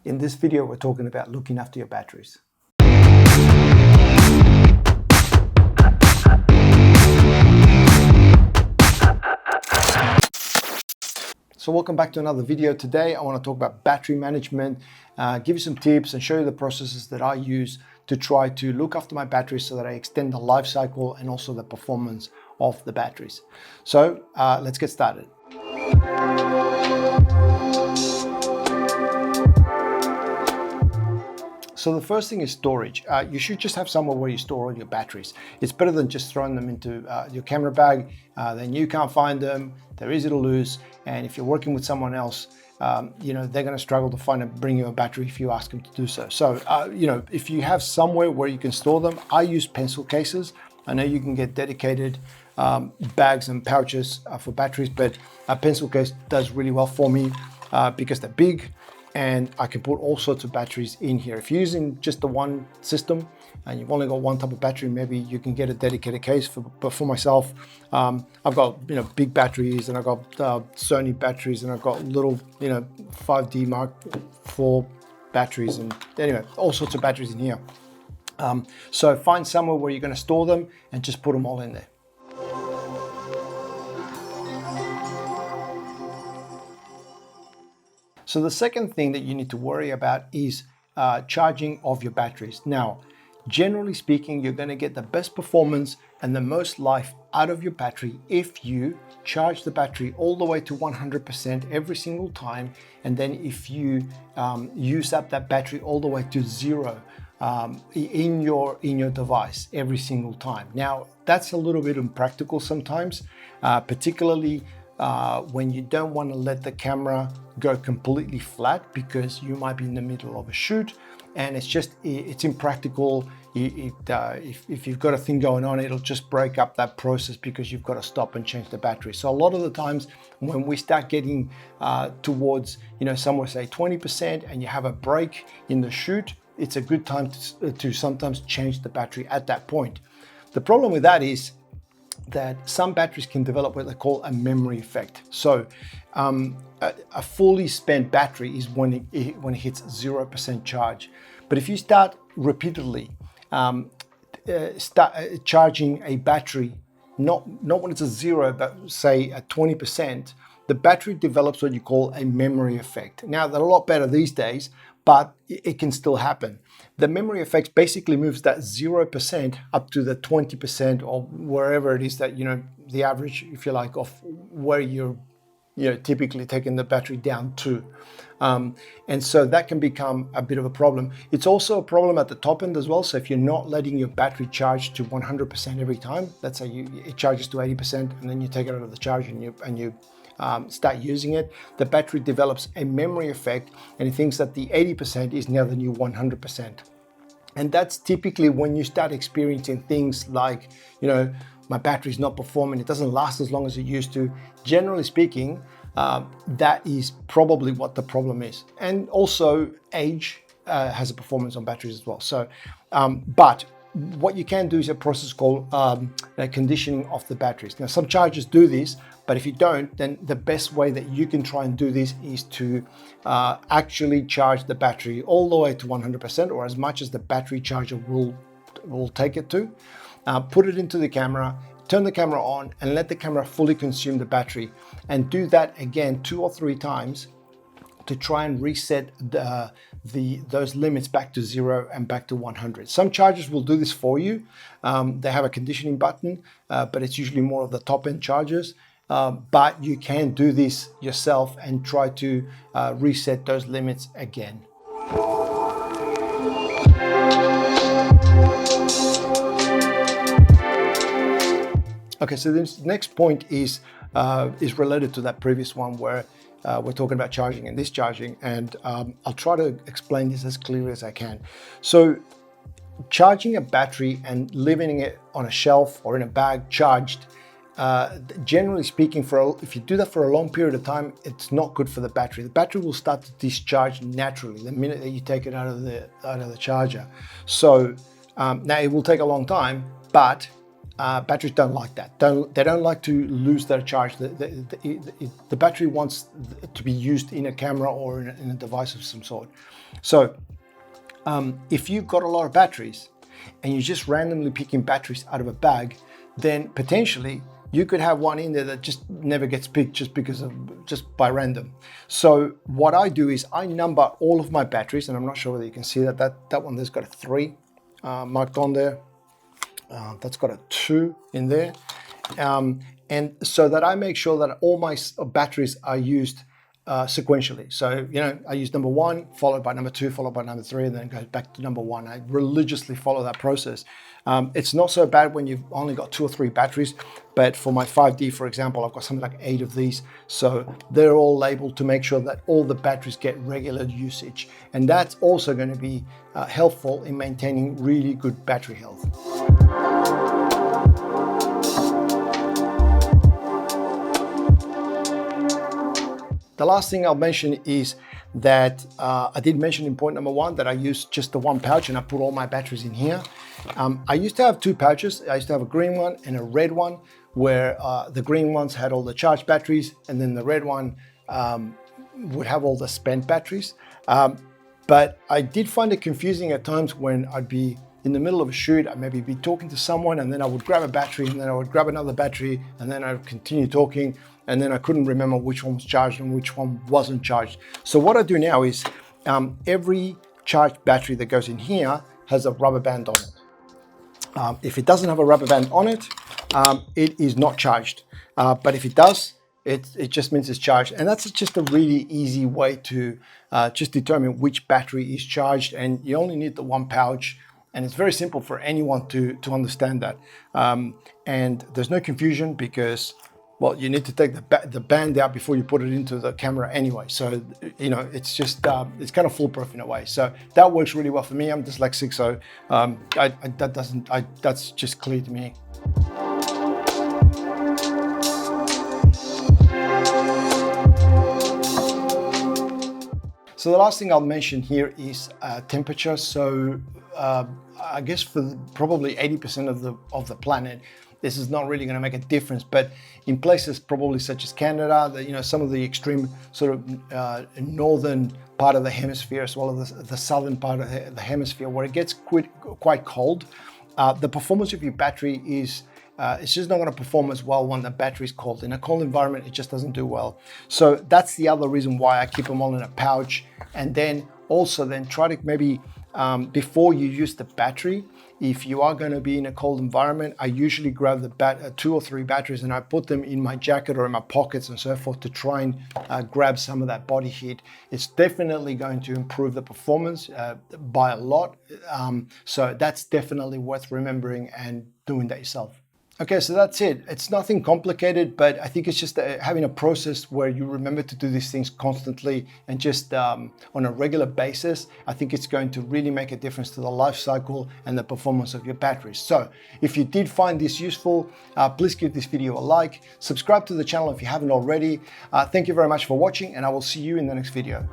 In this video, we're talking about looking after your batteries. So welcome back to another video. Today I want to talk about battery management, give you some tips and show you the processes that I use to try to look after my batteries so that I extend the life cycle and also the performance of the batteries. So let's get started. So the first thing is storage. You should just have somewhere where you store all your batteries. It's better than just throwing them into your camera bag. Then you can't find them, they're easy to lose. And if you're working with someone else, they're gonna struggle to bring you a battery if you ask them to do so. So, if you have somewhere where you can store them, I use pencil cases. I know you can get dedicated bags and pouches for batteries, but a pencil case does really well for me because they're big, and I can put all sorts of batteries in here. If you're using just the one system and you've only got one type of battery, maybe you can get a dedicated case. But for myself, I've got big batteries, and I've got Sony batteries, and I've got little 5D Mark IV batteries, and anyway, all sorts of batteries in here. So find somewhere where you're going to store them and just put them all in there. So the second thing that you need to worry about is charging of your batteries. Now, generally speaking, you're going to get the best performance and the most life out of your battery if you charge the battery all the way to 100% every single time, and then if you use up that battery all the way to zero in your device every single time. Now, that's a little bit impractical sometimes, particularly when you don't want to let the camera go completely flat because you might be in the middle of a shoot and it's impractical. If you've got a thing going on, it'll just break up that process because you've got to stop and change the battery. So a lot of the times when we start getting towards somewhere say 20% and you have a break in the shoot, it's a good time to sometimes change the battery at that point. The problem with that is that some batteries can develop what they call a memory effect. So a fully spent battery is when it hits 0% charge. But if you start repeatedly charging a battery, not when it's a zero, but say at 20%, the battery develops what you call a memory effect. Now, they're a lot better these days, but it can still happen. The memory effect basically moves that 0% up to the 20% or wherever it is that, the average, if you like, of where you're typically taking the battery down to. And so that can become a bit of a problem. It's also a problem at the top end as well. So if you're not letting your battery charge to 100% every time, let's say it charges to 80% and then you take it out of the charge and you start using it, the battery develops a memory effect and it thinks that the 80% is now the new 100%. And that's typically when you start experiencing things like, my battery's not performing, it doesn't last as long as it used to. Generally speaking, that is probably what the problem is. And also age has a performance on batteries as well. So, but what you can do is a process called conditioning of the batteries. Now, some chargers do this, but if you don't, then the best way that you can try and do this is to actually charge the battery all the way to 100% or as much as the battery charger will take it to. Put it into the camera, turn the camera on and let the camera fully consume the battery, and do that again 2 or 3 times to try and reset those limits back to 0 and back to 100. Some chargers will do this for you. They have a conditioning button, but it's usually more of the top end chargers. But you can do this yourself and try to reset those limits again. Okay, so this next point is related to that previous one where we're talking about charging and discharging, and I'll try to explain this as clearly as I can. So charging a battery and leaving it on a shelf or in a bag charged, generally speaking, if you do that for a long period of time, it's not good for the battery. The battery will start to discharge naturally the minute that you take it out of the charger. So now it will take a long time, but batteries don't like that. They don't like to lose their charge. The battery wants to be used in a camera or in a device of some sort. So if you've got a lot of batteries and you're just randomly picking batteries out of a bag, then potentially you could have one in there that just never gets picked just by random. So what I do is I number all of my batteries, and I'm not sure whether you can see that one there's got a 3 marked on there. That's got a 2 in there. And so that I make sure that all my batteries are used sequentially. So, I use number 1, followed by number 2, followed by number 3, and then goes back to number 1. I religiously follow that process. It's not so bad when you've only got 2 or 3 batteries, but for my 5D, for example, I've got something like 8 of these. So they're all labeled to make sure that all the batteries get regular usage. And that's also going to be helpful in maintaining really good battery health. The last thing I'll mention is that I did mention in point number 1 that I use just the 1 pouch and I put all my batteries in here. I used to have 2 pouches. I used to have a green one and a red one, where the green ones had all the charged batteries, and then the red one would have all the spent batteries. But I did find it confusing at times when I'd be in the middle of a shoot. I'd maybe be talking to someone, and then I would grab a battery, and then I would grab another battery, and then I would continue talking, and then I couldn't remember which one was charged and which one wasn't charged. So what I do now is every charged battery that goes in here has a rubber band on it. If it doesn't have a rubber band on it, it is not charged. But if it does, it just means it's charged. And that's just a really easy way to just determine which battery is charged. And you only need the 1 pouch. And it's very simple for anyone to understand that. And there's no confusion because, well, you need to take the band out before you put it into the camera anyway. So, it's just, it's kind of foolproof in a way. So that works really well for me. I'm dyslexic, so that's just clear to me. So the last thing I'll mention here is temperature. So I guess for probably 80% of the planet, this is not really going to make a difference. But in places probably such as Canada, some of the extreme sort of northern part of the hemisphere, as well as the southern part of the hemisphere, where it gets quite cold, the performance of your battery is it's just not going to perform as well when the battery is cold. In a cold environment, it just doesn't do well. So that's the other reason why I keep them all in a pouch. And then also try to maybe before you use the battery, if you are going to be in a cold environment, I usually grab the 2 or 3 batteries and I put them in my jacket or in my pockets and so forth to try and grab some of that body heat. It's definitely going to improve the performance by a lot. So that's definitely worth remembering and doing that yourself. Okay, so that's it. It's nothing complicated, but I think it's just having a process where you remember to do these things constantly and just on a regular basis. I think it's going to really make a difference to the life cycle and the performance of your batteries. So if you did find this useful, please give this video a like, subscribe to the channel if you haven't already. Thank you very much for watching, and I will see you in the next video.